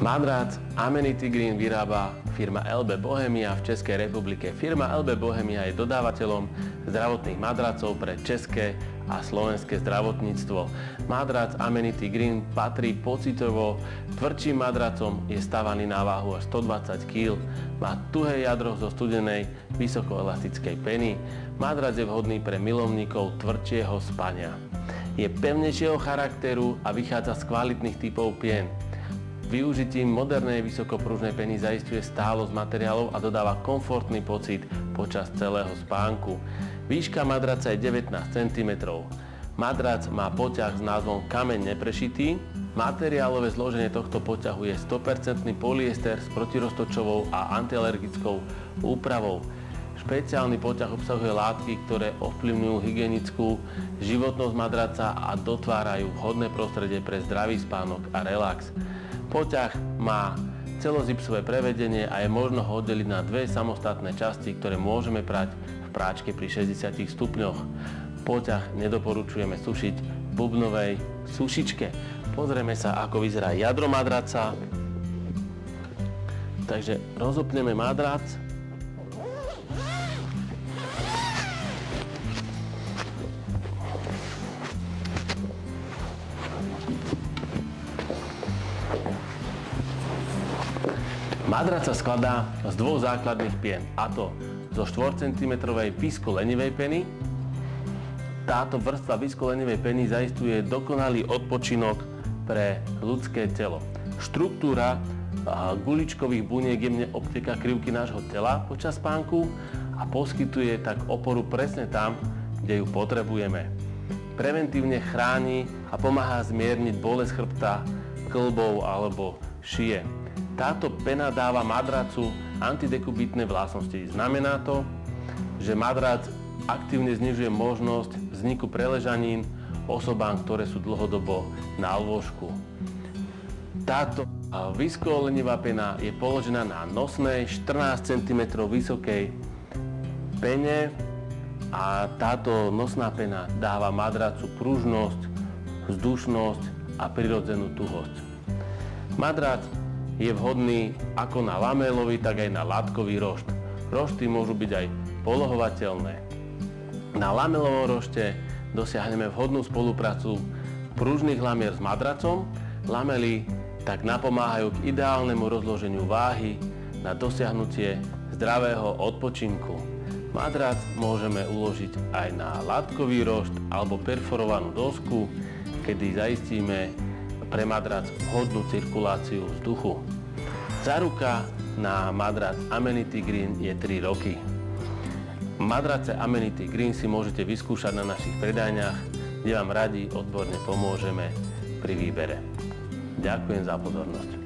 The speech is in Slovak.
Madrac Amenity Green vyrába firma LB Bohemia v Českej republike. Firma LB Bohemia je dodávateľom zdravotných madracov pre české a slovenské zdravotníctvo. Madrac Amenity Green patrí pocitovo tvrdším madracom, je stavaný na váhu až 120 kg, má tuhé jadro zo studenej vysokoelastickej peny. Madrac je vhodný pre milovníkov tvrdšieho spania. Je pevnejšieho charakteru a vychádza z kvalitných typov pien. Využitím modernej vysokopružnej peny zaisťuje stálosť materiálov a dodáva komfortný pocit počas celého spánku. Výška madraca je 19 cm. Madrac má poťah s názvom kameň neprešitý. Materiálové zloženie tohto poťahu je 100% polyester s protiroztočovou a antialergickou úpravou. Špeciálny poťah obsahuje látky, ktoré ovplyvňujú hygienickú životnosť madraca a dotvárajú vhodné prostredie pre zdravý spánok a relax. Poťah má celozipsové prevedenie a je možno ho oddeliť na dve samostatné časti, ktoré môžeme prať v práčke pri 60 stupňoch. Poťah nedoporučujeme sušiť v bubnovej sušičke. Pozrieme sa, ako vyzerá jadro madraca. Takže rozopneme madrac. Madrac sa skladá z dvoch základných pien, a to zo 4 cm vyskolenivej peny. Táto vrstva vyskolenivej peny zaisťuje dokonalý odpočinok pre ľudské telo. Štruktúra guličkových buniek jemne obteka krivky nášho tela počas spánku a poskytuje tak oporu presne tam, kde ju potrebujeme. Preventívne chráni a pomáha zmierniť bolesť chrbta, kĺbov alebo šie. Táto pena dáva madracu antidekubitné vlastnosti. Znamená to, že madrac aktívne znižuje možnosť vzniku preležanín osobám, ktoré sú dlhodobo na lôžku. Táto vyskolenivá pena je položená na nosnej 14 cm vysokej pene a táto nosná pena dáva madracu pružnosť, vzdušnosť a prirodzenú tuhosť. Madrac je vhodný ako na lamélový, tak aj na látkový rošt. Rošty môžu byť aj polohovateľné. Na lamelovom rošte dosiahneme vhodnú spoluprácu pružných lamier s madracom. Lamely tak napomáhajú k ideálnemu rozloženiu váhy na dosiahnutie zdravého odpočinku. Madrac môžeme uložiť aj na látkový rošt alebo perforovanú dosku, kedy zaistíme pre madrac vhodnú cirkuláciu vzduchu. Záruka na madrac Amenity Green je 3 roky. Madrace Amenity Green si môžete vyskúšať na našich predajniach, kde vám radi odborne pomôžeme pri výbere. Ďakujem za pozornosť.